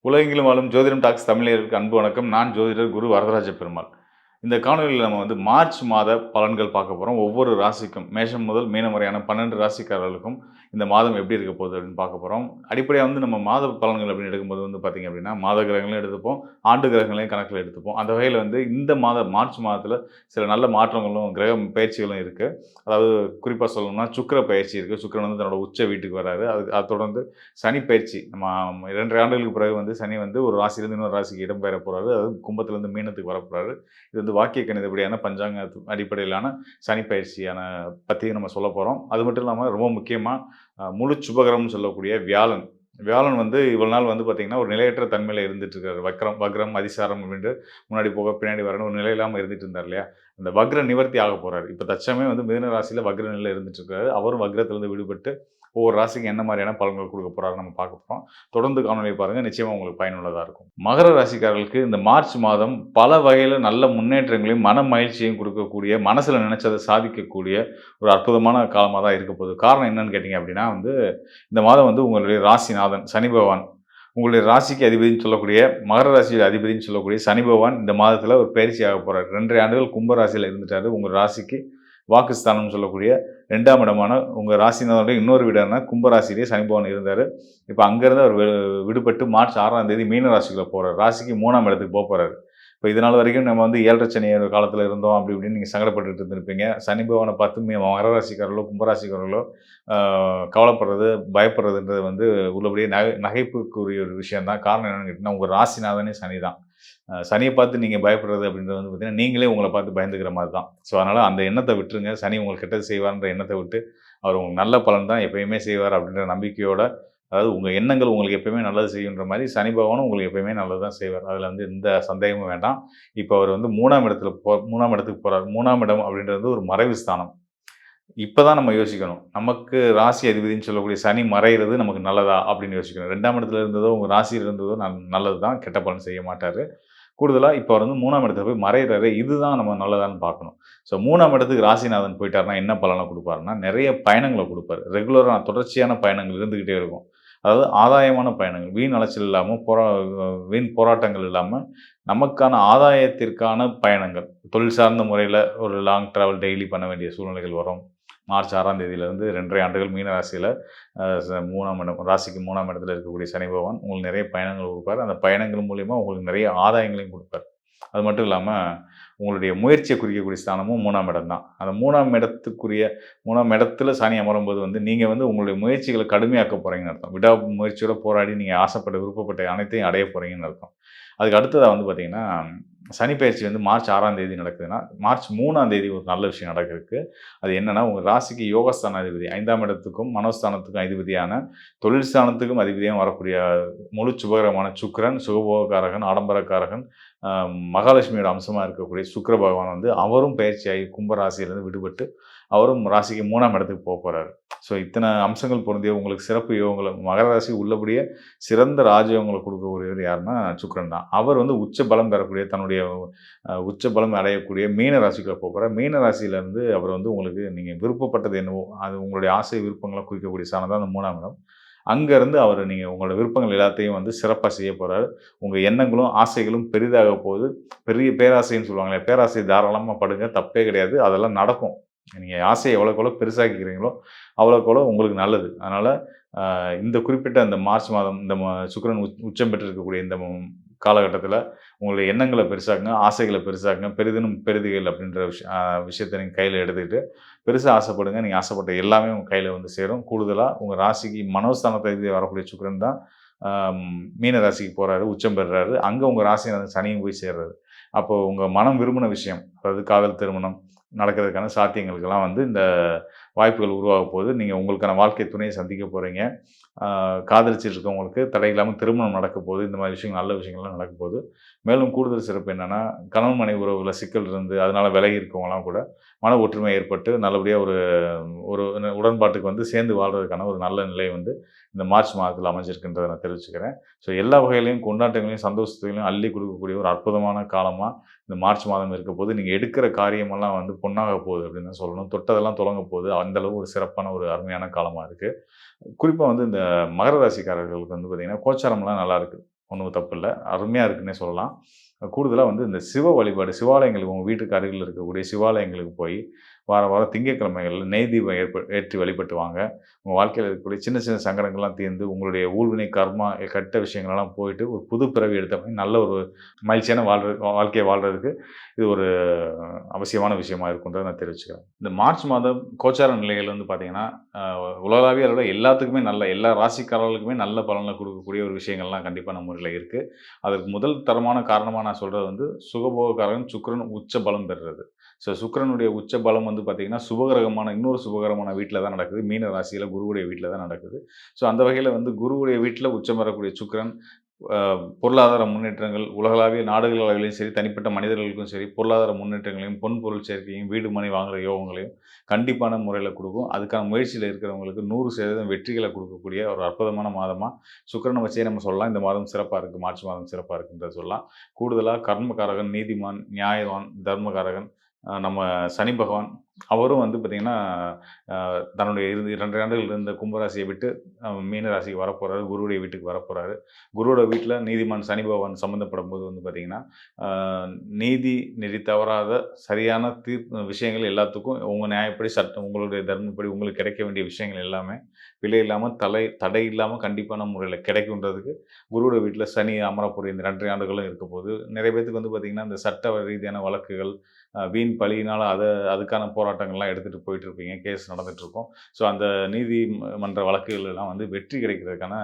உலகெங்கிலும் வாழும் ஜோதிடம் டாக்ஸ் தமிழர்களுக்கு அன்பு வணக்கம். நான் ஜோதிடர் குரு வரதராஜ பெருமாள். இந்த காணொலியில நம்ம மார்ச் மாத பலன்கள் பார்க்க போறோம். ஒவ்வொரு ராசிக்கும் மேஷம் முதல் மீனம் வரையான 12 ராசிக்காரர்களுக்கும் இந்த மாதம் எப்படி இருக்க போகுது அப்படின்னு பார்க்க போறோம். அடிப்படையா நம்ம மாத பலன்கள் அப்படின்னு எடுக்கும்போது பார்த்தீங்க அப்படின்னா, மாத கிரகங்களையும் எடுத்துப்போம், ஆண்டு கிரகங்களையும் கணக்கில எடுத்துப்போம். அந்த வகையில இந்த மார்ச் மாதத்தில சில நல்ல மாற்றங்களும், கிரக பெயர்ச்சிகளும் இருக்கு. அதாவது குறிப்பா சொல்லணும்னா சுக்கிர பயிற்சி இருக்கு. சுக்கிரன் தன்னோட உச்ச வீட்டுக்கு வராரு. அத தொடர்ந்து சனி பயிற்சி. நம்ம 2 ஆண்டுகளுக்கு பிறகு சனி ஒரு ராசியிலிருந்து இன்னொரு ராசிக்கு இடம்பெயர போறாரு. அதாவது கும்பத்திலிருந்து மீனத்துக்கு வரப்போறாரு. இது வாக்கிய கணிதப்படியான பஞ்சாங்க அடிப்படையிலான சனி பயிற்சியான பத்தி நம்ம சொல்லப் போறோம். அது மட்டும் இல்லாம ரொம்ப முக்கியமா முழு சுபகிரகம்னு சொல்லக்கூடிய வியாழன். வியாழன் இவ்வளவு நாள் பார்த்தீங்கன்னா, ஒரு நிலையற்ற தன்மையில இருந்துட்டு இருக்காரு. வக்ரம், அதிசாரம் அப்படின்ட்டு முன்னாடி போக, பின்னாடி வரன்னு ஒரு நிலை இல்லாம இருந்துட்டு இருந்தார் இல்லையா? அந்த வக்ர நிவர்த்தி ஆகப் போறாரு. இப்ப தற்சமயம் மிதுன ராசியில வக்ர நிலையில இருந்துட்டு இருக்காரு. அவரும் வக்ரத்திலிருந்து விடுபட்டு ஒவ்வொரு ராசிக்கு என்ன மாதிரியான பலன்கள் கொடுக்க போறாருன்னு நம்ம பார்க்க போறோம். தொடர்ந்து காணொலியை பாருங்க. நிச்சயமா உங்களுக்கு பயனுள்ளதா இருக்கும். மகர ராசிக்காரர்களுக்கு இந்த மார்ச் மாதம் பல வகையில நல்ல முன்னேற்றங்களையும், மன மகிழ்ச்சியையும் கொடுக்கக்கூடிய, மனசுல நினைச்சதை சாதிக்கக்கூடிய ஒரு அற்புதமான காலமா தான் இருக்க போகுது. காரணம் என்னன்னு கேட்டீங்க அப்படின்னா, இந்த மாதம் உங்களுடைய ராசிநாதன் சனி பகவான், உங்களுடைய ராசிக்கு அதிபதினு சொல்லக்கூடிய மகர ராசி அதிபதினு சொல்லக்கூடிய சனி பகவான் இந்த மாதத்துல ஒரு பயிற்சி ஆக போறாரு. 2 ஆண்டுகள் கும்ப ராசியில இருந்துட்டாரு. உங்க ராசிக்கு வாக்குஸ்தானம்னு சொல்லக்கூடிய 2ஆம் இடமான உங்க ராசிநாதனுடைய இன்னொரு வீடான கும்ப ராசியிலேயே சனி பகவான் இருந்தாரு. இப்ப அங்கிருந்து அவர் விடுபட்டு மார்ச் 6ஆம் தேதி மீன ராசிக்குள்ள போறாரு. ராசிக்கு 3ஆம் இடத்துக்கு போறாரு. இப்ப இது நாள் வரைக்கும் நம்ம 7 சனி காலத்துல இருந்தோம் அப்படி இப்படின்னு நீங்க சங்கடப்பட்டுட்டு இருந்திருப்பீங்க. சனி பகவானை பார்த்து மகர ராசிக்காரர்களோ, கும்பராசிக்காரர்களோ கவலைப்படுறது, பயப்படுறதுன்றது உள்ளபடியே நகைப்புக்குரிய ஒரு விஷயம் தான். காரணம் என்னன்னு கேட்டீங்கன்னா, உங்க ராசிநாதனே சனி தான். சனியை பார்த்து நீங்க பயப்படுறது அப்படின்றது பார்த்தீங்கன்னா, நீங்களே உங்கள பார்த்து பயந்துக்கிற மாதிரி தான். ஸோ அதனால அந்த எண்ணத்த விட்டுருங்க. சனி உங்களுக்கு கெட்டது செய்வார்ன்ற எண்ணத்த விட்டு, அவர் உங்களுக்கு நல்ல பலன் தான் எப்பயுமே செய்வார் அப்படின்ற நம்பிக்கையோட, அதாவது உங்க எண்ணங்கள் உங்களுக்கு எப்பயுமே நல்லது செய்யுன்ற மாரி, சனி பகவானும் உங்களுக்கு எப்பயுமே நல்லது தான் செய்வார். அதுல எந்த சந்தேகமும் வேண்டாம். இப்ப அவர் 3ஆம் இடத்துக்கு போறார். 3ஆம் இடம் அப்படின்றது ஒரு மறைவு ஸ்தானம். இப்ப தான் நம்ம யோசிக்கணும். நமக்கு ராசி அதிபதின்னு சொல்லக்கூடிய சனி மறையிறது நமக்கு நல்லதா? அப்படின்னு யோசிக்கணும். 2ஆம் இடத்துல இருந்ததோ, உங்க ராசியில இருந்ததோ நல்லது தான். கெட்ட பலன் செய்ய மாட்டாரு. கூடுதலா இப்ப அவர் 3ஆம் இடத்துல போய் மறையிறாரு. இதுதான் நம்ம நல்லதான்னு பார்க்கணும். ஸோ 3ஆம் இடத்துக்கு ராசிநாதன் போயிட்டாருன்னா என்ன பலன குடுப்பாருன்னா, நெறைய பயணங்கள குடுப்பாரு. ரெகுலரா தொடர்ச்சியான பயணங்கள் இருந்துகிட்டே இருக்கும். அதாவது ஆதாயமான பயணங்கள். வீண் அலைச்சல் இல்லாம, வீண் போராட்டங்கள் இல்லாம, நமக்கான ஆதாயத்திற்கான பயணங்கள். தொழில் சார்ந்த முறையில ஒரு லாங் டிராவல் டெய்லி பண்ண வேண்டிய சூழ்நிலைகள் வரும். மார்ச் 6ஆம் தேதியிலிருந்து 2 1/2 ஆண்டுகள் மீன ராசியில 3ஆம் இடம் ராசிக்கு 3ஆம் இடத்துல இருக்கக்கூடிய சனி பகவான் உங்களுக்கு நிறைய பயணங்கள் குடுப்பார். அந்த பயணங்கள் மூலியமா உங்களுக்கு நிறைய ஆதாயங்களையும் குடுப்பார். அது மட்டும் இல்லாம, உங்களுடைய முயற்சிய குறிக்கக்கூடிய ஸ்தானமும் 3ஆம் இடம் தான். அந்த 3ஆம் இடத்துல சனி அமரும்போது நீங்க உங்களுடைய முயற்சிகள கடுமையாக்க போறீங்கன்னு அர்த்தம். முயற்சியோட போராடி நீங்க ஆசைப்பட்ட, விருப்பப்பட்ட அனைத்தையும் அடைய போறீங்கன்னு அர்த்தம். அதுக்கு அடுத்ததா பார்த்தீங்கன்னா, சனி பெயர்ச்சி மார்ச் 6ஆம் தேதி நடக்குதுன்னா, மார்ச் 3ஆம் தேதி ஒரு நல்ல விஷயம் நடக்கிறதுக்கு. அது என்னன்னா, உங்க ராசிக்கு யோகஸ்தான அதிபதி 5ஆம் இடத்துக்கும், மனோஸ்தானத்துக்கும் அதிபதியான, தொழில் ஸ்தானத்துக்கும் அதிபதியா வரக்கூடிய முழு சுபகிரகமான சுக்கிரன், சுகபோகக்காரகன், ஆடம்பரக்காரகன், மகாலட்சுமியோட அம்சமா இருக்கக்கூடிய சுக்கிர பகவான் அவரும் பயிற்சியாகி கும்ப ராசியிலிருந்து விடுபட்டு, அவரும் ராசிக்கு 3ஆம் இடத்துக்கு போறாரு. ஸோ இத்தனை அம்சங்கள் பொருந்திய உங்களுக்கு சிறப்பு யோகங்கள மகர ராசி உள்ளபடியே சிறந்த ராஜயோகங்கள குடுக்கக்கூடியவர் யாருன்னா சுக்கிரன் தான். அவர் உச்ச பலம் பெறக்கூடிய தன்னுடைய உச்ச பலம் அடையக்கூடிய மீன ராசிக்குள்ள போறார். மீன ராசியிலிருந்து அவர் உங்களுக்கு நீங்க விருப்பப்பட்டது என்னவோ, அது உங்களுடைய ஆசை விருப்பங்கள குறிக்கக்கூடிய ஸ்தானம் தான் அந்த 3ஆம் இடம். அங்கருந்து அவரு நீங்க உங்களோட விருப்பங்கள் எல்லாத்தையும் சிறப்பா செய்ய போறாரு. உங்க எண்ணங்களும், ஆசைகளும் பெரிதாக போகுது. பெரிய பேராசைன்னு சொல்லுவாங்களே, பேராசை தாராளமா படுங்க. தப்பே கிடையாது. அதெல்லாம் நடக்கும். நீங்க ஆசைய எவ்வளவுக்கு எவ்வளோ பெருசாக்கிக்கிறீங்களோ, அவ்வளவுக்கு அவ்வளோ உங்களுக்கு நல்லது. அதனால இந்த குறிப்பிட்ட இந்த மார்ச் மாதம் இந்த சுக்கிரன் உச்சம் பெற்றிருக்கக்கூடிய இந்த காலகட்டத்தில உங்களுடைய எண்ணங்கள பெருசாக்குங்க, ஆசைகள பெருசாக்குங்க. பெரிதினும் பெரிதுகள் அப்படின்ற விஷயத்த நீங்க கையில எடுத்துக்கிட்டு, பெருசா ஆசைப்படுங்க. நீங்க ஆசைப்பட்ட எல்லாமே உங்க கையில சேரும். கூடுதலா உங்க ராசிக்கு மனோஸ்தானத்த வரக்கூடிய சுக்கிரன் தான் மீன ராசிக்கு போறாரு, உச்சம் பெறுறாரு. அங்க உங்க ராசிநாதன் சனியும் போய் சேர்றாரு. அப்போ உங்க மனம் விரும்பின விஷயம், அதாவது காதல் திருமணம் நடக்கிறதுக்கான சாத்தியங்களுக்கெல்லாம் இந்த வாய்ப்புகள் உருவாக போகுது. நீங்க உங்களுக்கான வாழ்க்கை துணையை சந்திக்க போறீங்க. காதலிச்சுட்டு இருக்கவங்களுக்கு தடை இல்லாம திருமணம் நடக்க போகுது. இந்த மாதிரி விஷயங்கள் நல்ல விஷயங்கள்லாம் நடக்க போகுது. மேலும் கூடுதல் சிறப்பு என்னன்னா, கணவன் மனைவி உறவுல சிக்கல் இருந்து அதனால விலகி இருக்கவங்கலாம் கூட மன ஒற்றுமை ஏற்பட்டு நல்லபடியா ஒரு ஒரு உடன்பாட்டுக்கு சேர்ந்து வாழ்றதுக்கான ஒரு நல்ல நிலை இந்த மார்ச் மாதத்தில அமைஞ்சிருக்குன்றத நான் தெரிவிச்சுக்கிறேன். ஸோ எல்லா வகையிலயும் கொண்டாட்டங்களையும், சந்தோஷத்தையும் அள்ளி குடுக்கக்கூடிய ஒரு அற்புதமான காலமா இந்த மார்ச் மாதம் இருக்க போது. நீங்க எடுக்கிற காரியமெல்லாம் பொன்னாக போகுது அப்படின்னு தான் சொல்லணும். தொட்டதெல்லாம் துலங்க போகுது. அந்த அளவு ஒரு சிறப்பான ஒரு அருமையான காலமா இருக்கு. குறிப்பா இந்த மகர ராசிக்காரர்களுக்கு பார்த்தீங்கன்னா, கோச்சாரம்லாம் நல்லா இருக்கு. ஒன்றும் தப்பு இல்லை, அருமையாக இருக்குன்னே சொல்லலாம். கூடுதலாக வந்து இந்த சிவ வழிபாடு, சிவாலயங்களுக்கு உங்கள் வீட்டுக்கு அருகில் இருக்கக்கூடிய சிவாலயங்களுக்கு போய் வாரம் திங்கட்கிழமைகள்ல நெய் தீபம் ஏற்றி வழிபட்டு வாங்க. உங்கள் வாழ்க்கையில் இருக்கக்கூடிய சின்ன சின்ன சங்கடங்கள்லாம் தீர்ந்து, உங்களுடைய ஊழ்வினை, கர்மா, கெட்ட விஷயங்களெல்லாம் போயிட்டு, ஒரு புது பிறவி எடுத்த மாரி நல்ல ஒரு மகிழ்ச்சியான வாழ்க்கைய வாழ்றதுக்கு இது ஒரு அவசியமான விஷயமா இருக்குன்றத நான் தெரிவிச்சுக்கிறேன். இந்த மார்ச் மாதம் கோச்சார நிலைகள் வந்து பார்த்தீங்கன்னா, உலகளாவிய அளவுல எல்லாத்துக்குமே எல்லா ராசிக்காரர்களுக்குமே நல்ல பலன குடுக்கக்கூடிய ஒரு விஷயங்கள்லாம் கண்டிப்பா நம்ம ஊர்ல இருக்கு. அதற்கு முதல் தரமான காரணமா நான் சொல்றது வந்து சுகபோகக்காரகன் சுக்கிரன் உச்ச பலம் பெறுறது. சுக்கிரனுடைய உச்ச பலம் வந்து பார்த்தீங்கன்னா, இன்னொரு சுபகரமான வீட்ல தான் நடக்குது. மீன ராசியில குருவுடைய வீட்ல தான் நடக்குது. அந்த வகையில வந்து குருவுடைய வீட்ல உச்சம் பெறக்கூடிய சுக்கிரன், பொருளாதார முன்னேற்றங்கள், உலகளாவிய நாடுகள் அளவிலும் சரி, தனிப்பட்ட மனிதர்களுக்கும் சரி, பொருளாதார முன்னேற்றங்களையும், பொன் பொருள் சேர்க்கையும், வீடு மனை வாங்குற யோகங்களையும் கண்டிப்பான முறையில குடுக்கும். அதுக்கான முயற்சியில இருக்கிறவங்களுக்கு 100% வெற்றிகள குடுக்கக்கூடிய ஒரு அற்புதமான மாதமா சுக்கிரன வச்சே நம்ம சொல்லலாம். இந்த மாதம் சிறப்பா இருக்கு. மார்ச் மாதம் சிறப்பா இருக்குன்றத சொல்லலாம். கூடுதலா கர்மகாரகன், நீதிமான், நியாயவான், தர்மகாரகன் நம்ம சனி பகவான், அவரும் வந்து பார்த்தீங்கன்னா, தன்னுடைய 2 ஆண்டுகள் இருந்த கும்பராசியை விட்டு மீன ராசிக்கு வரப்போறாரு. குருவுடைய வீட்டுக்கு வரப்போறாரு. குருவோட வீட்ல நீதிமான் சனி பகவான் சம்மந்தப்படும்போது வந்து பார்த்தீங்கன்னா, நீதி நெறி தவறாத சரியான விஷயங்கள் எல்லாத்துக்கும் உங்க நியாயப்படி, உங்களுடைய தர்மப்படி உங்களுக்கு கிடைக்க வேண்டிய விஷயங்கள் எல்லாமே பிழை இல்லாம, தடை இல்லாம கண்டிப்பான முறையில கிடைக்குன்றதுக்கு குருவோட வீட்ல சனி அமரப்போற இந்த 2 1/2 ஆண்டுகளும் இருக்கப்போகுது. நிறைய பேத்துக்கு வந்து பார்த்தீங்கன்னா, இந்த சட்ட ரீதியான வழக்குகள், வீண் பழியினால அதுக்கான போராட்டங்கள்லாம் எடுத்துட்டு போயிட்டு இருப்பீங்க. கேஸ் நடந்துட்டு இருக்கும். அந்த நீதிமன்ற வழக்குகள் எல்லாம் வந்து வெற்றி கிடைக்கிறதுக்கான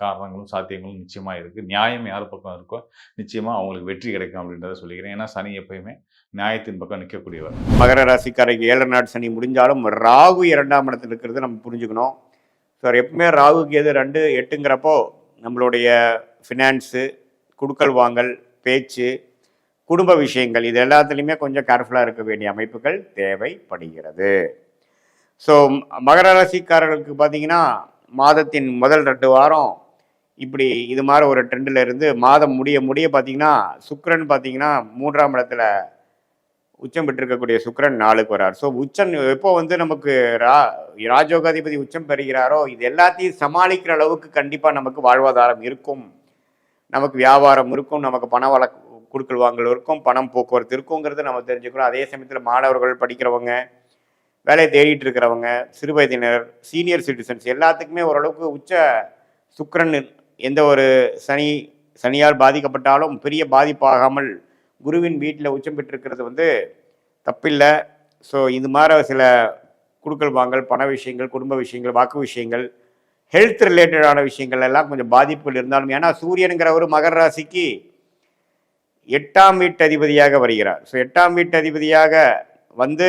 காரணங்களும், சாத்தியங்களும் நிச்சயமா இருக்கு. நியாயம் யார் பக்கம் இருக்கோ, நிச்சயமா அவங்களுக்கு வெற்றி கிடைக்கும் அப்படின்றத சொல்லிக்கிறேன். ஏன்னா சனி எப்பயுமே நியாயத்தின் பக்கம் நிற்கக்கூடியவர். மகர ராசிக்காரருக்கு 7 நாடு சனி முடிஞ்சாலும் ராகு 2ஆம் இடத்துல இருக்கிறது நம்ம புரிஞ்சுக்கணும். எப்பவுமே ராகுக்கு எது 2, 8ங்கிறப்போ நம்மளுடைய ஃபினான்ஸு, குடுக்கல் வாங்கல், பேச்சு, குடும்ப விஷயங்கள் இது எல்லாத்துலேயுமே கொஞ்சம் கேர்ஃபுல்லாக இருக்க வேண்டிய அமைப்புகள் தேவைப்படுகிறது. மகர ராசிக்காரர்களுக்கு பார்த்தீங்கன்னா, மாதத்தின் முதல் 2 வாரம் இப்படி இது மாதிரி ஒரு ட்ரெண்டில் இருந்து மாதம் முடிய பார்த்தீங்கன்னா, சுக்கிரன் பார்த்தீங்கன்னா 3ஆம் இடத்துல உச்சம் பெற்றிருக்கக்கூடிய சுக்கிரன் 4க்கு வரார். உச்சம் எப்போ வந்து நமக்கு ராஜயோகாதிபதி உச்சம் பெறுகிறாரோ, இது எல்லாத்தையும் சமாளிக்கிற அளவுக்கு கண்டிப்பாக நமக்கு வாழ்வாதாரம் இருக்கும், நமக்கு வியாபாரம் இருக்கும், நமக்கு பண வழக்கு குடுக்கல் வாங்கல் இருக்கும், பணம் போக்குவரத்து இருக்குங்கிறது நம்ம தெரிஞ்சுக்கிறோம். அதே சமயத்தில் மாணவர்கள், படிக்கிறவங்க, வேலையை தேடிட்டு இருக்கிறவங்க, சிறு வயதினர், சீனியர் சிட்டிசன்ஸ் எல்லாத்துக்குமே ஓரளவுக்கு உச்ச சுக்கிரன் எந்த ஒரு சனியால் பாதிக்கப்பட்டாலும் பெரிய பாதிப்பாகாமல் குருவின் வீட்டில் உச்சம் பெற்றிருக்கிறது வந்து தப்பில்லை. இது மாதிரி சில குடுக்கல் வாங்கல், பண விஷயங்கள், குடும்ப விஷயங்கள், வாக்கு விஷயங்கள், ஹெல்த் ரிலேட்டடான விஷயங்கள் எல்லாம் கொஞ்சம் பாதிப்புகள் இருந்தாலும், ஏன்னா சூரியனுங்கிற ஒரு மகர ராசிக்கு 8ஆம் வீட்டு அதிபதியாக வருகிறார். 8ஆம் வீட்டு அதிபதியாக வந்து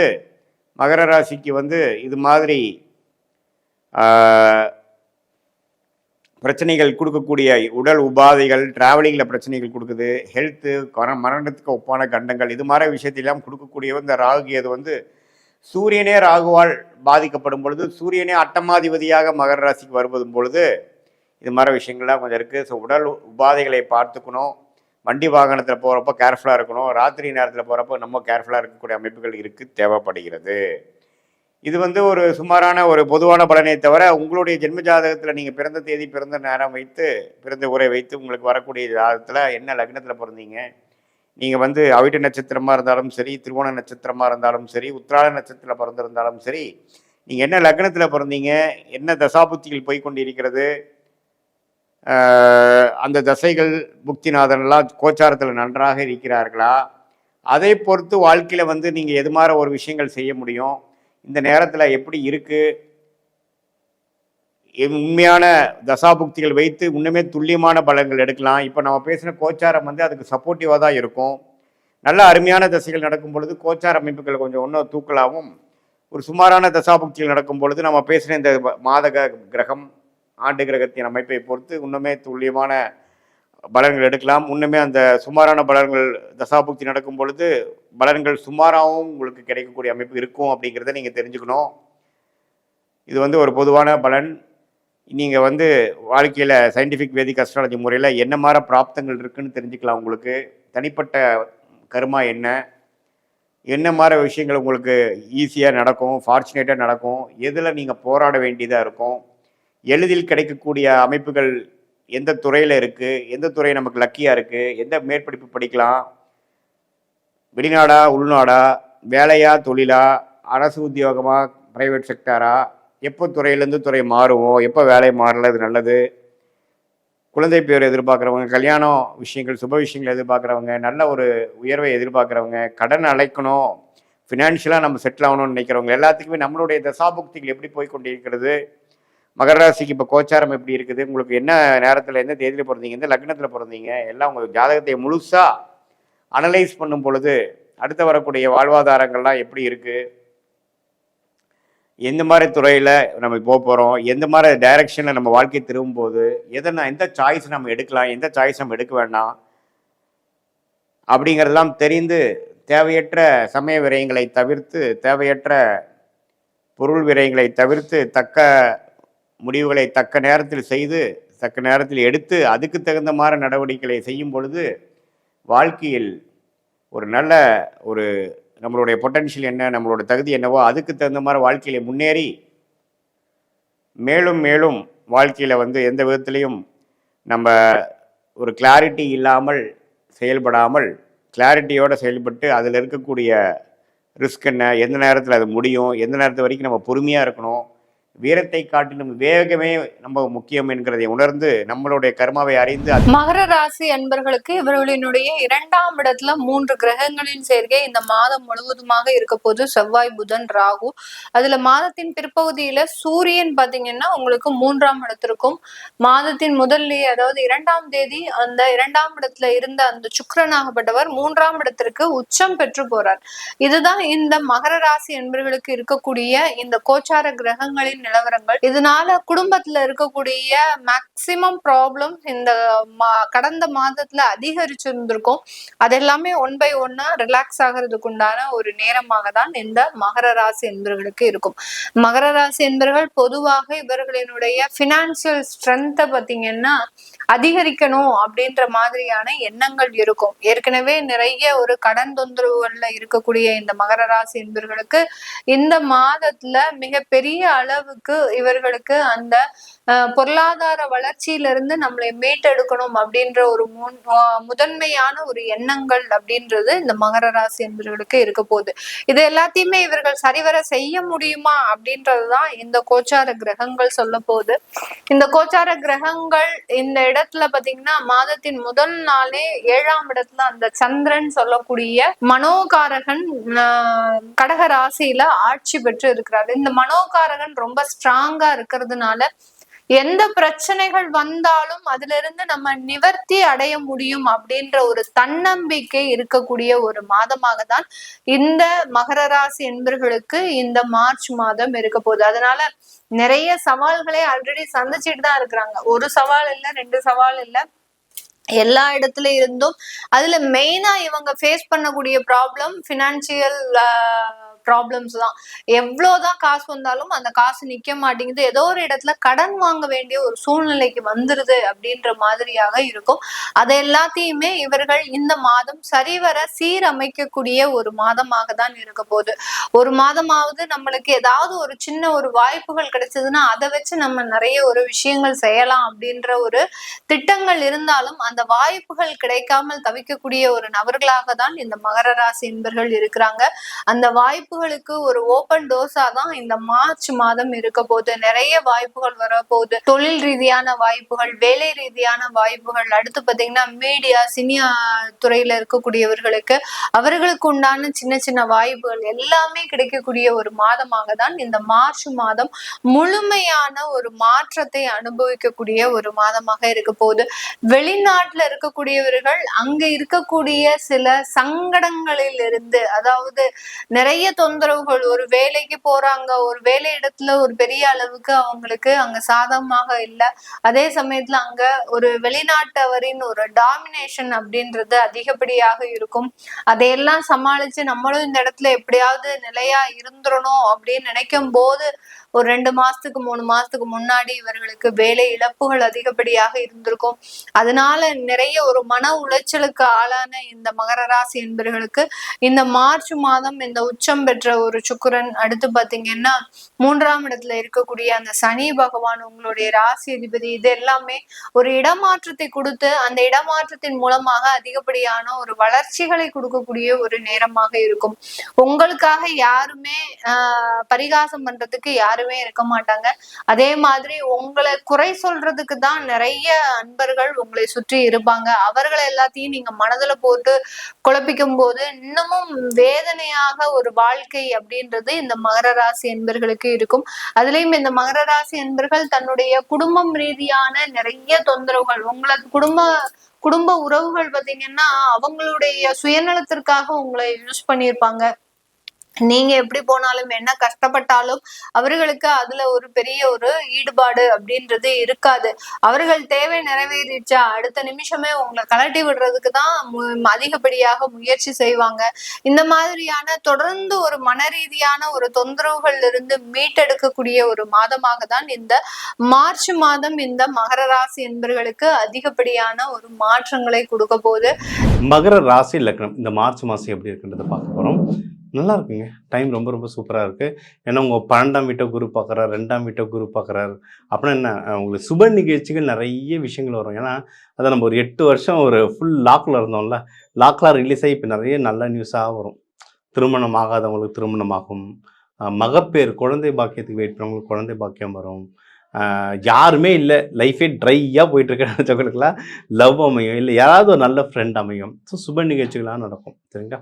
மகர ராசிக்கு வந்து இது மாதிரி பிரச்சனைகள் கொடுக்கக்கூடிய உடல் உபாதைகள், டிராவலிங்கில் பிரச்சனைகள் கொடுக்குது, ஹெல்த்து, மரணத்துக்கு ஒப்பான கண்டங்கள், இது மாதிரி விஷயத்தெல்லாம் கொடுக்கக்கூடிய இந்த ராகு கேது வந்து சூரியனே ராகுவால் பாதிக்கப்படும் பொழுது, சூரியனே அட்டமாதிபதியாக மகர ராசிக்கு வருவதும் பொழுது இது மாதிரி விஷயங்கள்லாம் கொஞ்சம் இருக்குது. உடல் உபாதைகளை பார்த்துக்கணும். வண்டி வாகனத்தில் போகிறப்போ கேர்ஃபுல்லாக இருக்கணும். ராத்திரி நேரத்தில் போகிறப்போ நம்ம கேர்ஃபுல்லாக இருக்கக்கூடிய அமைப்புகள் தேவைப்படுகிறது. இது வந்து ஒரு சுமாரான ஒரு பொதுவான பலனை தவிர, உங்களுடைய ஜென்ம ஜாதகத்தில் நீங்கள் பிறந்த தேதி, பிறந்த நேரம் வைத்து, பிறந்த உரை வைத்து உங்களுக்கு வரக்கூடிய ஜாதகத்தில் என்ன லக்னத்தில் பிறந்தீங்க, நீங்கள் வந்து அவிட்ட நட்சத்திரமாக இருந்தாலும் சரி, திருவோண நட்சத்திரமாக இருந்தாலும் சரி, உத்திராட நட்சத்திரத்தில் பிறந்திருந்தாலும் சரி, நீங்கள் என்ன லக்னத்தில் பிறந்தீங்க, என்ன தசாபுத்திகள் போய்கொண்டிருக்கிறது, அந்த தசைகள் புக்திநாதன்லாம் கோச்சாரத்தில் நன்றாக இருக்கிறார்களா, அதை பொறுத்து வாழ்க்கையில் வந்து நீங்கள் எது மாதிரி ஒரு விஷயங்கள் செய்ய முடியும், இந்த நேரத்தில் எப்படி இருக்குது, உண்மையான தசாபுக்திகள் வைத்து இன்னுமே துல்லியமான பலன்கள் எடுக்கலாம். இப்போ நம்ம பேசின கோச்சாரம் வந்து அதுக்கு சப்போர்ட்டிவாக தான் இருக்கும். நல்ல அருமையான தசைகள் நடக்கும் பொழுது கோச்சார அமைப்புகள் கொஞ்சம் இன்னும் தூக்கலாகவும், ஒரு சுமாரான தசாபுக்திகள் நடக்கும் பொழுது நம்ம பேசின இந்த மாத கிரகம், ஆண்டு கிரகத்தின் அமைப்பை பொறுத்து இன்னுமே துல்லியமான பலன்கள் எடுக்கலாம். இன்னுமே அந்த சுமாரான பலன்கள் தசாபுக்தி நடக்கும் பொழுது பலன்கள் சுமாராகவும் உங்களுக்கு கிடைக்கக்கூடிய அமைப்பு இருக்கும் அப்படிங்கிறத நீங்கள் தெரிஞ்சுக்கணும். இது வந்து ஒரு பொதுவான பலன். நீங்கள் வந்து வாழ்க்கையில் சயின்டிஃபிக் வேதிக் அஸ்ட்ராலஜி முறையில் என்ன மாதிரி பிராப்தங்கள் இருக்குதுன்னு தெரிஞ்சுக்கலாம். உங்களுக்கு தனிப்பட்ட கர்மா என்ன மாதிரி விஷயங்கள் உங்களுக்கு ஈஸியாக நடக்கும், ஃபார்ச்சுனேட்டாக நடக்கும், எதில் நீங்கள் போராட வேண்டியதாக இருக்கும், எளிதில் கிடைக்கக்கூடிய அமைப்புகள் எந்த துறையில் இருக்குது, எந்த துறை நமக்கு லக்கியாக இருக்குது, எந்த மேற்படிப்பு படிக்கலாம், வெளிநாடா உள்நாடா, வேலையா தொழிலா, அரசு உத்தியோகமா ப்ரைவேட் செக்டாரா, எப்போ துறையிலேருந்து துறை மாறுவோம், எப்போ வேலை மாறல, இது நல்லது, குழந்தை பேர் எதிர்பார்க்குறவங்க, கல்யாணம் விஷயங்கள் சுப விஷயங்கள் எதிர்பார்க்குறவங்க, நல்ல ஒரு உயர்வை எதிர்பார்க்குறவங்க, கடன் அடைக்கணும், ஃபினான்ஷியலாக நம்ம செட்டில் ஆகணும்னு நினைக்கிறவங்க எல்லாத்துக்குமே நம்மளுடைய தசாபுக்திகள் எப்படி போய் கொண்டிருக்கிறது, மகர ராசிக்கு இப்போ கோச்சாரம் எப்படி இருக்குது, உங்களுக்கு என்ன நேரத்தில் எந்த தேதியில் பிறந்தீங்க, எந்த லக்னத்தில் பிறந்தீங்க, எல்லாம் உங்கள் ஜாதகத்தை முழுசாக அனலைஸ் பண்ணும் பொழுது அடுத்து வரக்கூடிய வாழ்வாதாரங்கள்லாம் எப்படி இருக்குது, எந்த மாதிரி துறையில் நம்ம போக போகிறோம், எந்த மாதிரி டைரக்ஷனில் நம்ம வாழ்க்கை திரும்பும்போது எந்த சாய்ஸ் நம்ம எடுக்கலாம், எந்த சாய்ஸ் நம்ம எடுக்க வேண்டாம் அப்படிங்கிறதெல்லாம் தெரிந்து தேவையற்ற சமய விரயங்களை தவிர்த்து, தேவையற்ற பொருள் விரயங்களை தவிர்த்து, தக்க முடிவுகளை தக்க நேரத்தில் செய்து, தக்க நேரத்தில் எடுத்து, அதுக்கு தகுந்த மாதிரி நடவடிக்கைகளை செய்யும் பொழுது வாழ்க்கையில் ஒரு நல்ல ஒரு நம்மளுடைய பொட்டன்ஷியல் என்ன, நம்மளோட தகுதி என்னவோ அதுக்கு தகுந்த மாதிரி வாழ்க்கையில முன்னேறி மேலும் மேலும் வாழ்க்கையில் எந்த விதத்துலையும் நம்ம ஒரு கிளாரிட்டி இல்லாமல் செயல்படாமல் கிளாரிட்டியோடு செயல்பட்டு அதில் இருக்கக்கூடிய ரிஸ்க் என்ன, எந்த நேரத்தில் அது முடியும், எந்த நேரத்து வரைக்கும் நம்ம பொறுமையாக இருக்கணும், வீரத்தை காட்டிலும் வேகமே நம்ம முக்கியம் என்கிறதை உணர்ந்து நம்மளுடைய கர்மாவை அறிந்து. மகர ராசி அன்பர்களுக்கு இவர்களினுடைய 2ஆம் இடத்துல 3 கிரகங்களின் சேர்க்கை இந்த மாதம் முழுவதுமாக இருக்க போது. செவ்வாய், புதன், ராகு. அதுல மாதத்தின் பிற்பகுதியில சூரியன் பாத்தீங்கன்னா உங்களுக்கு 3ஆம் இடத்திற்கும், மாதத்தின் முதல்லயே அதாவது 2ஆம் தேதி அந்த 2ஆம் இடத்துல இருந்த அந்த சுக்கிரனாகப்பட்டவர் 3ஆம் இடத்திற்கு உச்சம் பெற்று போறார். இதுதான் இந்த மகர ராசி அன்பர்களுக்கு இருக்கக்கூடிய இந்த கோச்சார கிரகங்களின் நிலவரங்கள். இதனால குடும்பத்துல இருக்கக்கூடிய மேக்சிமம் ப்ராப்ளம் இந்த கடந்த மாதத்துல அதிகரிச்சிருந்திருக்கும். அதெல்லாமே ஒன் பை ஒன்னா ரிலாக்ஸ் ஆகிறதுக்கு உண்டான ஒரு நேரமாக தான் இந்த மகர ராசி என்பவர்களுக்கு இருக்கும். மகர ராசி என்பவர்கள் பொதுவாக இவர்களினுடைய பினான்சியல் ஸ்ட்ரென்த்தை பார்த்தீங்கன்னா அதிகரிக்கணும் அப்படின்ற மாதிரியான எண்ணங்கள் இருக்கும். ஏற்கனவே நிறைய ஒரு கடன் தொந்தரவுகள்ல இருக்கக்கூடிய இந்த மகர ராசி என்பவர்களுக்கு இந்த மாதத்துல மிகப்பெரிய அளவுக்கு இவர்களுக்கு அந்த பொருளாதார வளர்ச்சியிலிருந்து நம்மளை மீட்டெடுக்கணும் அப்படின்ற ஒரு முதன்மையான ஒரு எண்ணங்கள் அப்படின்றது இந்த மகர ராசி என்பவர்களுக்கு இருக்க போகுது. இது எல்லாத்தையுமே இவர்கள் சரிவர செய்ய முடியுமா அப்படின்றதுதான் இந்த கோச்சார கிரகங்கள் சொல்ல போகுது. இந்த கோச்சார கிரகங்கள் இந்த இடத்துல பாத்தீங்கன்னா மாதத்தின் முதல் நாளே 7ஆம் இடத்துல அந்த சந்திரன் சொல்லக்கூடிய மனோகாரகன் கடக ராசியில ஆட்சி பெற்று இருக்கிறார். இந்த மனோகாரகன் ரொம்ப ஸ்ட்ராங்கா இருக்கிறதுனால எந்த பிரச்சனைகள் வந்தாலும் அதுல இருந்து நம்ம நிவர்த்தி அடைய முடியும் அப்படின்ற ஒரு தன்னம்பிக்கை இருக்கக்கூடிய ஒரு மாதமாக தான் இந்த மகர ராசி என்பர்களுக்கு இந்த மார்ச் மாதம் இருக்க போகுது. அதனால நிறைய சவால்களை ஆல்ரெடி சந்திச்சுட்டு தான் இருக்கிறாங்க. ஒரு சவால் இல்லை, 2 சவால் இல்லை, எல்லா இடத்துல இருந்தும் அதுல மெயினா இவங்க ஃபேஸ் பண்ணக்கூடிய ப்ராப்ளம் பினான்சியல் ப்ராப்ளம்ஸ் தான். எவ்வளவுதான் காசு வந்தாலும் அந்த காசு நிக்க மாட்டேங்குது, ஏதோ ஒரு இடத்துல கடன் வாங்க வேண்டிய ஒரு சூழ்நிலைக்கு வந்துருது அப்படின்ற மாதிரியாக இருக்கும். அதை எல்லாத்தையுமே இவர்கள் இந்த மாதம் சரிவர சீரமைக்கக்கூடிய ஒரு மாதமாக தான் இருக்க போகுது. ஒரு மாதமாவது நம்மளுக்கு ஏதாவது ஒரு சின்ன ஒரு வாய்ப்புகள் கிடைச்சதுன்னா அதை வச்சு நம்ம நிறைய ஒரு விஷயங்கள் செய்யலாம் அப்படின்ற ஒரு திட்டங்கள் இருந்தாலும் அந்த வாய்ப்புகள் கிடைக்காமல் தவிக்கக்கூடிய ஒரு நபர்களாக தான் இந்த மகர ராசி என்பர்கள் இருக்கிறாங்க. அந்த வாய்ப்புகளுக்கு ஒரு ஓபன் டோர்ஸா தான் இந்த மார்ச் மாதம் இருக்க போது. நிறைய வாய்ப்புகள் வர போகுது. தொழில் ரீதியான வாய்ப்புகள், வேலை ரீதியான வாய்ப்புகள், அடுத்து பாத்தீங்கன்னா மீடியா சினிமா துறையில இருக்கக்கூடியவர்களுக்கு அவர்களுக்கு உண்டான சின்ன சின்ன வாய்ப்புகள் எல்லாமே கிடைக்கக்கூடிய ஒரு மாதமாக தான் இந்த மார்ச் மாதம் முழுமையான ஒரு மாற்றத்தை அனுபவிக்கக்கூடிய ஒரு மாதமாக இருக்க போகுது. வெளிநாட்டுல இருக்கக்கூடியவர்கள் அங்க இருக்கக்கூடிய சில சங்கடங்களில் இருந்து, அதாவது நிறைய தொந்தரவுகள், ஒரு வேலைக்கு போறாங்க, ஒரு வேலை இடத்துல ஒரு பெரிய அளவுக்கு அவங்களுக்கு அங்க சாதகமாக இல்லை, அதே சமயத்துல அங்க ஒரு வெளிநாட்டவரின் ஒரு டாமினேஷன் அப்படின்றது அதிகப்படியாக இருக்கும். அதையெல்லாம் சமாளிச்சு நம்மளும் இந்த இடத்துல எப்படியாவது நிலையா இருந்துடணும் அப்படின்னு நினைக்கும் போது ஒரு 2 மாசத்துக்கு 3 மாசத்துக்கு முன்னாடி இவர்களுக்கு வேலை இழப்புகள் அதிகப்படியாக இருந்திருக்கும். அதனால நிறைய ஒரு மன உளைச்சலுக்கு ஆளான இந்த மகர ராசி என்பவர்களுக்கு இந்த மார்ச் மாதம் இந்த உச்சம் பெற்ற ஒரு சுக்கிரன், அடுத்து பாத்தீங்கன்னா 3ஆம் இடத்துல இருக்கக்கூடிய அந்த சனி பகவான், உங்களுடைய ராசி அதிபதி, இது எல்லாமே ஒரு இடமாற்றத்தை கொடுத்து அந்த இடமாற்றத்தின் மூலமாக அதிகப்படியான ஒரு வளர்ச்சிகளை கொடுக்கக்கூடிய ஒரு நேரமாக இருக்கும். உங்களுக்காக யாருமே பரிகாசம் பண்றதுக்கு யாருமே இருக்க மாட்டாங்க. அதே மாதிரி உங்களை குறை சொல்றதுக்கு தான் நிறைய அன்பர்கள் உங்களை சுற்றி இருப்பாங்க. அவர்களை எல்லாத்தையும் நீங்க மனதுல போட்டு குழப்பிக்கும் போது இன்னமும் வேதனையாக ஒரு வாழ்க்கை அப்படின்றது இந்த மகர ராசி என்பர்களுக்கு இருக்கும். அதுலயும் இந்த மகர ராசி என்பர்கள் தன்னுடைய குடும்பம் ரீதியான நிறைய தொந்தரவுகள், உங்களது குடும்ப உறவுகள் பாத்தீங்கன்னா அவங்களுடைய சுயநலத்திற்காக உங்களை யூஸ் பண்ணியிருப்பாங்க. நீங்க எப்படி போனாலும் என்ன கஷ்டப்பட்டாலும் அவர்களுக்கு அதுல ஒரு பெரிய ஒரு ஈடுபாடு அப்படின்றது இருக்காது. அவர்கள் தேவை நிறைவேறிச்சா அடுத்த நிமிஷமே உங்களை கலட்டி விடுறதுக்கு தான் அதிகப்படியாக முயற்சி செய்வாங்க. இந்த மாதிரியான தொடர்ந்து ஒரு மனரீதியான ஒரு தொந்தரவுகள்ல இருந்து மீட்டெடுக்கக்கூடிய ஒரு மாதமாக தான் இந்த மார்ச் மாதம் இந்த மகர ராசி என்பர்களுக்கு அதிகப்படியான ஒரு மாற்றங்களை கொடுக்க போகுது. மகர ராசி லக்னம் இந்த மார்ச் மாதம் எப்படி இருக்குன்றதை பார்க்க போகிறோம். நல்லா இருக்குங்க. டைம் ரொம்ப ரொம்ப சூப்பராக இருக்குது. ஏன்னா உங்கள் 12ஆம் வீட்டை குரு பார்க்குறாரு, 2ஆம் வீட்டை குரு பார்க்குறாரு. அப்புறம் என்ன உங்களுக்கு சுப நிகழ்ச்சிகள் நிறைய விஷயங்கள் வரும். ஏன்னா அதை நம்ம ஒரு 8 வருஷம் ஒரு ஃபுல் லாக்கில் இருந்தோம்ல, லாக்லாம் ரிலீஸ் ஆகி இப்போ நிறைய நல்ல நியூஸாக வரும். திருமணம் ஆகாதவங்களுக்கு திருமணமாகும், மகப்பேர் குழந்தை பாக்கியத்துக்கு வெயிட் பண்ணவங்களுக்கு குழந்தை பாக்கியம் வரும். யாருமே இல்லை, லைஃபே ட்ரையாக போயிட்டுருக்கவங்களுக்குலாம் லவ் அமையும், இல்லை யாராவது ஒரு நல்ல ஃப்ரெண்ட் அமையும். ஸோ சுப நிகழ்ச்சிகளாக நடக்கும். சரிங்களா?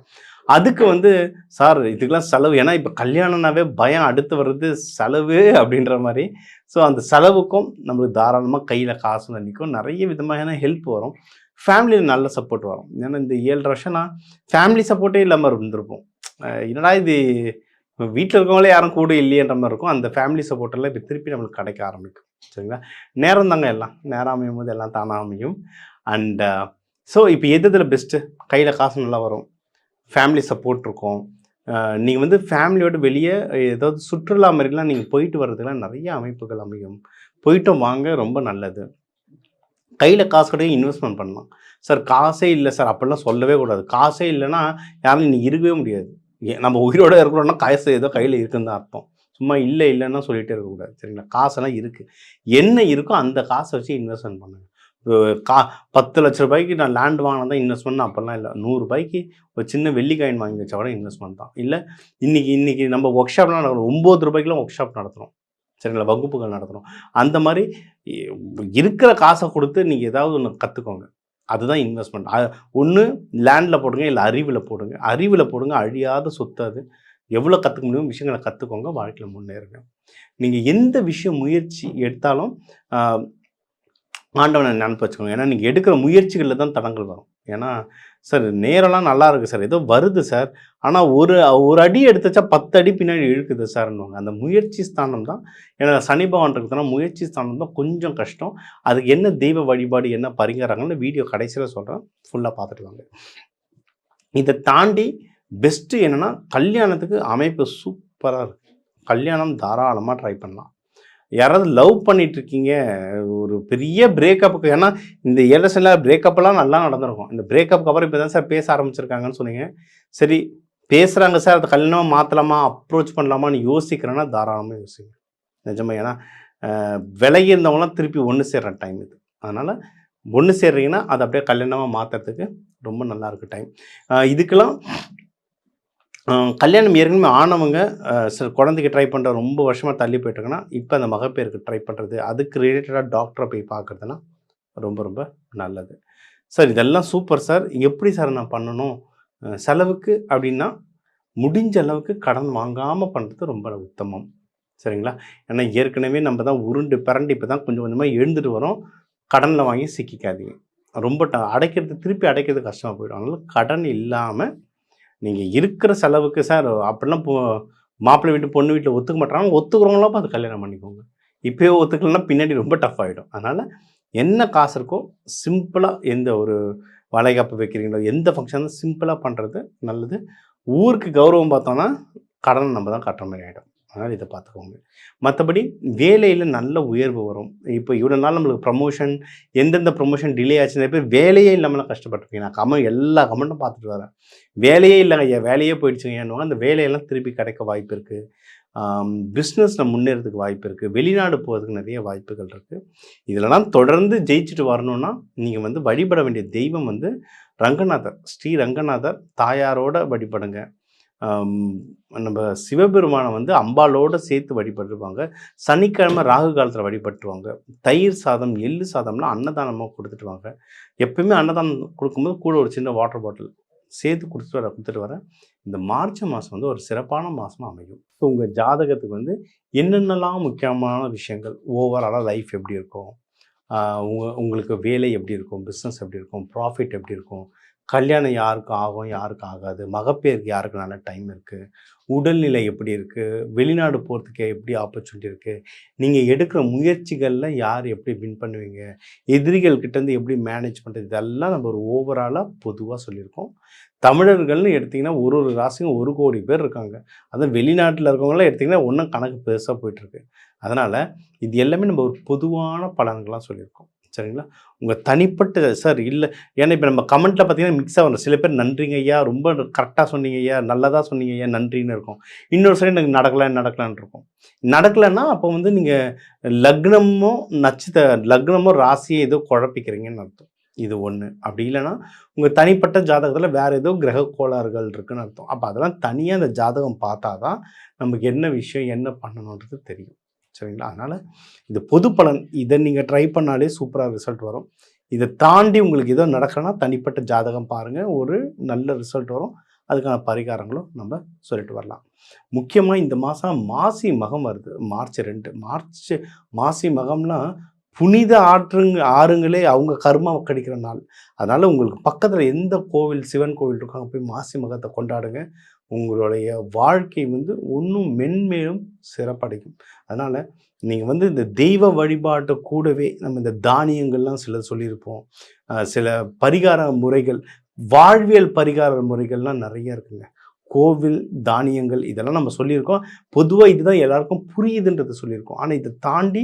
அதுக்கு சார் இதுக்கெல்லாம் செலவு, ஏன்னா இப்போ கல்யாணம்னாவே பயம், அடுத்து வர்றது செலவு அப்படின்ற மாதிரி. ஸோ அந்த செலவுக்கும் நம்மளுக்கு தாராளமாக கையில் காசு நிற்கும். நிறைய விதமான ஹெல்ப் வரும். ஃபேமிலியில் நல்ல சப்போர்ட் வரும். ஏன்னா இந்த 7 வருஷம் நான் ஃபேமிலி சப்போர்ட்டே இல்லாமல் இருந்திருப்போம். என்னடா இது வீட்டில் இருக்கவங்களே யாரும் கூட இல்லையன்ற மாதிரி இருக்கும். அந்த ஃபேமிலி சப்போர்ட்டெல்லாம் இப்போ திருப்பி நம்மளுக்கு கிடைக்க ஆரம்பிக்கும். சரிங்களா? நேரம் தாங்க எல்லாம். நேரம் அமையும் போது எல்லாம் தானாக அமையும். அண்ட் ஸோ இப்போ எதில் பெஸ்ட்டு, கையில் காசு நல்லா வரும், ஃபேமிலி சப்போர்ட் இருக்கும். நீங்கள் ஃபேமிலியோட வெளியே ஏதாவது சுற்றுலா மாதிரிலாம் நீங்கள் போயிட்டு வர்றதுலாம் நிறைய அமைப்புகள் அமையும். போயிட்டும் வாங்க, ரொம்ப நல்லது. கையில் காசு கிடையாது, இன்வெஸ்ட்மெண்ட் பண்ணலாம். சார் காசே இல்லை சார் அப்படிலாம் சொல்லவே கூடாது. காசே இல்லைன்னா யாரும் இன்னைக்கு இருக்கவே முடியாது. நம்ம உயிரோடு இருக்கிறோன்னா காசு ஏதோ கையில் இருக்குன்னு தான் அர்த்தம். சும்மா இல்லைன்னா சொல்லிகிட்டே இருக்கக்கூடாது. சரிங்களா? காசெல்லாம் இருக்குது. என்ன இருக்கோ அந்த காசை வச்சு இன்வெஸ்ட்மெண்ட் பண்ணுங்கள். 10 லட்ச ரூபாய்க்கு நான் லேண்ட் வாங்கினா தான் இன்வெஸ்ட்மெண்ட், அப்போல்லாம் இல்லை. 100 ரூபாய்க்கு ஒரு சின்ன வெள்ளி காயின் வாங்கி வச்சா கூட இன்வெஸ்ட்மெண்ட் தான். இல்லை இன்றைக்கி நம்ம ஒர்க் ஷாப்லாம் நடக்கிறோம், 9 ரூபாய்க்குலாம் ஒர்க் ஷாப் நடத்துகிறோம். சரிங்களா? வகுப்புகள் நடத்துகிறோம். அந்த மாதிரி இருக்கிற காசை கொடுத்து நீங்கள் ஏதாவது ஒன்று கற்றுக்கோங்க. அதுதான் இன்வெஸ்ட்மெண்ட். ஒன்று லேண்டில் போடுங்க, இல்லை அறிவில் போடுங்க. அறிவில் போடுங்க, அழியாத சொத்து அது. எவ்வளோ கற்றுக்க முடியும் விஷயங்களை கற்றுக்கோங்க, வாழ்க்கையில் முன்னேறுங்க. நீங்கள் எந்த விஷயம் முயற்சி எடுத்தாலும் ஆண்டவனை நினப்பு வச்சுக்கோங்க. ஏன்னா நீங்கள் எடுக்கிற முயற்சிகளில் தான் தடங்கள் வரும். ஏன்னா சார் நேரம்லாம் நல்லா இருக்குது சார், ஏதோ வருது சார், ஆனால் ஒரு அடி எடுத்துச்சா 10 அடி பின்னாடி இழுக்குது சார்ன்னுவாங்க. அந்த முயற்சி ஸ்தானம் தான். ஏன்னா சனி பகவான் இருக்குதுன்னா முயற்சி ஸ்தானம் தான் கொஞ்சம் கஷ்டம். அதுக்கு என்ன தெய்வ வழிபாடு, என்ன பரிகாரங்கள்னு வீடியோ கடைசியில் சொல்கிறேன், ஃபுல்லாக பார்த்துட்டு வாங்க. இதை தாண்டி பெஸ்ட்டு என்னென்னா கல்யாணத்துக்கு அமைப்பு சூப்பராக இருக்குது. கல்யாணம் தாராளமாக ட்ரை பண்ணலாம். யாராவது லவ் பண்ணிகிட்ருக்கீங்க, ஒரு பெரிய பிரேக்கப்புக்கு, ஏன்னா இந்த 7 வருஷத்தில் பிரேக்கப்பெல்லாம் நல்லா நடந்திருக்கும். இந்த பிரேக்கப்புக்கு அப்புறம் இப்போ தான் சார் பேச ஆரம்பிச்சிருக்காங்கன்னு சொன்னீங்க. சரி பேசுகிறாங்க சார், அதை கல்யாணமாக மாற்றலாமா, அப்ரோச் பண்ணலாமான்னு யோசிக்கிறேன்னா தாராளமாக யோசிங்க. நிஜமாக. ஏன்னா விலகி இருந்தவங்களாம் திருப்பி ஒன்று சேர்கிற டைம் இது. அதனால் ஒன்று சேர்றீங்கன்னா அதை அப்படியே கல்யாணமாக மாற்றுறதுக்கு ரொம்ப நல்லாயிருக்கு டைம். இதுக்கெல்லாம் கல்யாணம் ஏற்கனவே ஆனவங்க சில குழந்தைக்கு ட்ரை பண்ணுற ரொம்ப வருஷமாக தள்ளி போயிட்டுருக்குன்னா இப்போ அந்த மகப்பேருக்கு ட்ரை பண்ணுறது, அதுக்கு ரிலேட்டடாக டாக்டரை போய் பார்க்குறதுனா ரொம்ப ரொம்ப நல்லது. சார் இதெல்லாம் சூப்பர் சார், எப்படி சார் நான் பண்ணணும் செலவுக்கு அப்படின்னா, முடிஞ்ச அளவுக்கு கடன் வாங்காமல் பண்ணுறது ரொம்ப உத்தமம். சரிங்களா? ஏன்னா ஏற்கனவே நம்ம தான் உருண்டு பிறண்டு இப்போ தான் கொஞ்சம் கொஞ்சமாக எழுந்துட்டு வரோம். கடனில் வாங்கி சிக்கிக்காதீங்க. ரொம்ப திருப்பி அடைக்கிறது கஷ்டமாக போயிடும். அதனால் கடன் இல்லாமல் நீங்கள் இருக்கிற செலவுக்கு சார் அப்படிலாம் மாப்பிள்ளை வீட்டு பொண்ணு வீட்டில் ஒத்துக்க மாட்டாங்க, ஒத்துக்கிறவங்களாம் அது கல்யாணம் பண்ணிக்கோங்க. இப்போயே ஒத்துக்கலன்னா பின்னாடி ரொம்ப டஃப் ஆகிடும். அதனால் என்ன காசு இருக்கோ சிம்பிளாக, எந்த ஒரு வளைகாப்பு வைக்கிறீங்களோ எந்த ஃபங்க்ஷனும் சிம்பிளாக பண்ணுறது நல்லது. ஊருக்கு கௌரவம் பார்த்தோன்னா கடன் நம்ம தான் கட்டுற மாதிரி ஆகிடும். அதனால் இதை பார்த்துக்கோங்க. மற்றபடி வேலையில் நல்ல உயர்வு வரும். இப்போ இவ்வளோ நாள் நம்மளுக்கு ப்ரமோஷன், எந்தெந்த ப்ரமோஷன் டிலே ஆச்சு, நிறைய பேர் வேலையே இல்லாமல் கஷ்டப்பட்டுருக்கீங்க. நான் எல்லா கமெண்ட்டும் பார்த்துட்டு வரேன். வேலையே இல்லைங்க ஐயா, வேலையே போயிடுச்சுங்கன்னுவாங்க. அந்த வேலையெல்லாம் திருப்பி கிடைக்க வாய்ப்பு இருக்குது. பிஸ்னஸில் முன்னேறதுக்கு வாய்ப்பு இருக்குது. வெளிநாடு போகிறதுக்கு நிறைய வாய்ப்புகள் இருக்குது. இதிலலாம் தொடர்ந்து ஜெயிச்சுட்டு வரணும்னா நீங்கள் வந்து வழிபட வேண்டிய தெய்வம் வந்து ரங்கநாதர், ஸ்ரீ ரங்கநாதர் தாயாரோட வழிபடுங்க. நம்ம சிவபெருமானை வந்து அம்பாலோடு சேர்த்து வழிபட்டுருவாங்க. சனிக்கிழமை ராகு காலத்தில் வழிபட்டுருவாங்க. தயிர் சாதம், எள்ளு சாதம்லாம் அன்னதானமாக கொடுத்துட்டுவாங்க. எப்பயுமே அன்னதானம் கொடுக்கும்போது கூட ஒரு சின்ன வாட்டர் பாட்டில் சேர்த்து கொடுத்துட்டு வர இந்த மார்ச் மாதம் வந்து ஒரு சிறப்பான மாதமாக அமையும். ஸோ உங்கள் ஜாதகத்துக்கு வந்து என்னென்னலாம் முக்கியமான விஷயங்கள், ஓவராலாக லைஃப் எப்படி இருக்கும், உங்களுக்கு வேலை எப்படி இருக்கும், பிஸ்னஸ் எப்படி இருக்கும், ப்ராஃபிட் எப்படி இருக்கும், கல்யாணம் யாருக்கு ஆகும் யாருக்கு ஆகாது, மகப்பேருக்கு யாருக்கு நல்ல டைம் இருக்குது, உடல்நிலை எப்படி இருக்குது, வெளிநாடு போகிறதுக்கு எப்படி ஆப்பர்ச்சுனிட்டி இருக்குது, நீங்கள் எடுக்கிற முயற்சிகளில் யார் எப்படி வின் பண்ணுவீங்க, எதிரிகள்கிட்டேருந்து எப்படி மேனேஜ் பண்ணுறது, இதெல்லாம் நம்ம ஒரு ஓவராலாக பொதுவாக சொல்லியிருக்கோம். தமிழர்கள்னு எடுத்திங்கன்னா ஒரு ராசியும் 1 கோடி பேர் இருக்காங்க. அதுவும் வெளிநாட்டில் இருக்கவங்களாம் எடுத்திங்கன்னா ஒன்றும் கணக்கு பெருசாக போயிட்டுருக்கு. அதனால் இது எல்லாமே நம்ம ஒரு பொதுவான பலன்களாக சொல்லியிருக்கோம். சரிங்களா? உங்கள் தனிப்பட்ட சார் இல்லை, ஏன்னா இப்போ நம்ம கமெண்ட்டில் பார்த்தீங்கன்னா மிக்ஸாக வரும். சில பேர் நன்றிங்க ஐயா, ரொம்ப கரெக்டாக சொன்னீங்க ஐயா, நல்லதாக சொன்னீங்க ஐயா, நன்றின்னு இருக்கும். இன்னொரு சைடு எனக்கு நடக்கலான்னு இருக்கும். நடக்கலைன்னா அப்போ வந்து நீங்கள் லக்னமோ ராசியை ஏதோ குழப்பிக்கிறீங்கன்னு அர்த்தம். இது ஒன்று. அப்படி இல்லைன்னா உங்கள் தனிப்பட்ட ஜாதகத்தில் வேறு ஏதோ கிரக கோளாறுகள் இருக்குதுன்னு அர்த்தம். அப்போ அதெல்லாம் தனியாக அந்த ஜாதகம் பார்த்தா தான் நமக்கு என்ன விஷயம் என்ன பண்ணணுன்றது தெரியும். சரிங்களா? அதனால் இது பொது பலன். இதை நீங்கள் ட்ரை பண்ணாலே சூப்பராக ரிசல்ட் வரும். இதை தாண்டி உங்களுக்கு ஏதோ நடக்கணும்னா தனிப்பட்ட ஜாதகம் பாருங்கள், ஒரு நல்ல ரிசல்ட் வரும். அதுக்கான பரிகாரங்களும் நம்ம சொல்லிட்டு வரலாம். முக்கியமாக இந்த மாதம் மாசி மகம் வருது. மார்ச் 2 மாசி மகம்னா புனித ஆறுங்களே அவங்க கர்மா கடிக்கிற நாள். அதனால் உங்களுக்கு பக்கத்தில் எந்த கோவில், சிவன் கோவில் இருக்காங்க, போய் மாசி மகத்தை கொண்டாடுங்க. உங்களுடைய வாழ்க்கை வந்து இன்னும் மென்மேலும் சிறப்படைக்கும். அதனால் நீங்கள் வந்து இந்த தெய்வ வழிபாட்டை கூடவே நம்ம இந்த தானியங்கள்லாம் சில சொல்லியிருப்போம். சில பரிகார முறைகள், வாழ்வியல் பரிகார முறைகள்லாம் நிறைய இருக்குங்க. கோவில், தானியங்கள் இதெல்லாம் நம்ம சொல்லியிருக்கோம். பொதுவாக இதுதான் எல்லாருக்கும் புரியுதுன்றது சொல்லியிருக்கோம். ஆனால் இதை தாண்டி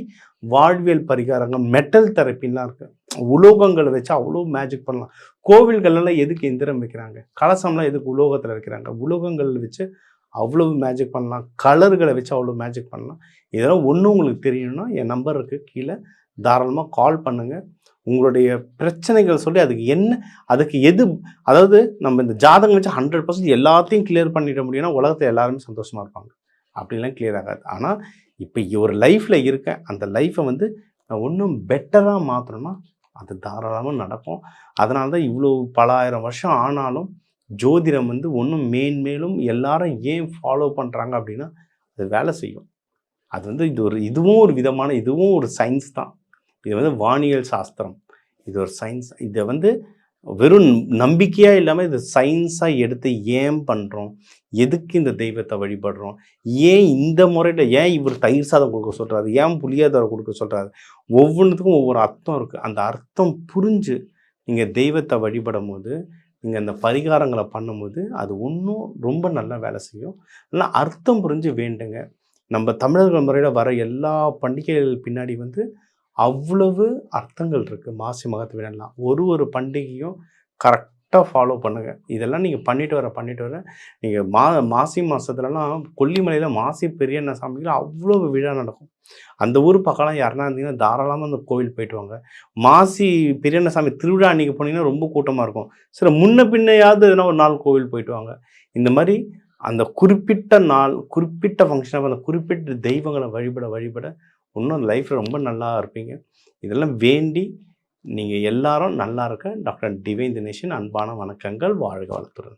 வாழ்வியல் பரிகாரங்கள், மெட்டல் தெரப்பின்லாம் இருக்குது. உலோகங்களை வச்சு அவ்வளோ மேஜிக் பண்ணலாம். கோவில்கள்லாம் எதுக்கு எந்திரம் வைக்கிறாங்க, கலசம்லாம் எதுக்கு உலோகத்தில் வைக்கிறாங்க, உலோகங்கள் வச்சு அவ்வளோ மேஜிக் பண்ணலாம். கலர்களை வச்சு அவ்வளோ மேஜிக் பண்ணலாம். இதெல்லாம் ஒன்றும் உங்களுக்கு தெரியணும்னா என் நம்பருக்கு கீழே தாராளமாக கால் பண்ணுங்கள். உங்களுடைய பிரச்சனைகள் சொல்லி அதுக்கு எது, அதாவது நம்ம இந்த ஜாதகம் வச்சு 100% எல்லாத்தையும் கிளியர் பண்ணிட முடியும்னா உலகத்தில் எல்லாருமே சந்தோஷமாக இருப்பாங்க. அப்படிலாம் கிளியர் ஆகாது. ஆனால் இப்போ ஒரு லைஃப்பில் இருக்கேன், அந்த லைஃப்பை வந்து நான் இன்னும் பெட்டராக மாற்றணும்னா அது தாராளமாக நடக்கும். அதனால தான் இவ்வளோ பல ஆயிரம் வருஷம் ஆனாலும் ஜோதிடம் வந்து ஒன்றும் மேன்மேலும் எல்லாரும் ஏன் ஃபாலோ பண்ணுறாங்க அப்படின்னா அது வேலை செய்யும். அது வந்து இதுவும் ஒரு விதமான, இதுவும் ஒரு சயின்ஸ் தான். இது வந்து வானியல் சாஸ்திரம், இது ஒரு சயின்ஸ். இதை வந்து வெறும் நம்பிக்கையாக இல்லாமல் இது சயின்ஸாக எடுத்து ஏன் பண்ணுறோம், எதுக்கு இந்த தெய்வத்தை வழிபடுறோம், ஏன் இந்த முறையில், ஏன் இவர் தயிர் சாதம் கொடுக்க சொல்கிறாரு, ஏன் புளியாதரை கொடுக்க சொல்கிறாரு, ஒவ்வொன்றுத்துக்கும் ஒவ்வொரு அர்த்தம் இருக்குது. அந்த அர்த்தம் புரிஞ்சு நீங்கள் தெய்வத்தை வழிபடும் போது, நீங்கள் அந்த பரிகாரங்களை பண்ணும்போது அது இன்னும் ரொம்ப நல்லா வேலை செய்யும். ஆனால் அர்த்தம் புரிஞ்சு வேண்டுங்க. நம்ம தமிழர்கள் முறையில் வர எல்லா பண்டிகைகள் பின்னாடி வந்து அவ்வளவு அர்த்தங்கள் இருக்குது. மாசி மகத்தை விடலாம் ஒரு பண்டிகையும் கரெக்டாக ஃபாலோ பண்ணுங்கள். இதெல்லாம் நீங்கள் பண்ணிட்டு வர நீங்கள் மாசி மாதத்துலலாம் கொல்லிமலையில் மாசி பெரியண்ண சாமிக்கு அவ்வளோ விழா நடக்கும். அந்த ஊர் பக்கம்லாம் யாருன்னா இருந்தீங்கன்னா தாராளமாக அந்த கோவில் போயிட்டு வாங்க. மாசி பெரியண்ண சாமி திருவிழா அன்றைக்கி போனீங்கன்னா ரொம்ப கூட்டமாக இருக்கும். சரி, முன்ன பின்னையாவது எதனா ஒரு நாள் கோவில் போயிட்டு வாங்க. இந்த மாதிரி அந்த குறிப்பிட்ட நாள், குறிப்பிட்ட ஃபங்க்ஷனாக அந்த குறிப்பிட்ட தெய்வங்களை வழிபட இன்னும் லைஃப்பில் ரொம்ப நல்லா இருப்பீங்க. இதெல்லாம் வேண்டி நீங்கள் எல்லாரும் நல்லா இருக்க டாக்டர் டிவைன் தினேஷன் அன்பான வணக்கங்கள். வாழ்க வளத்துடன்.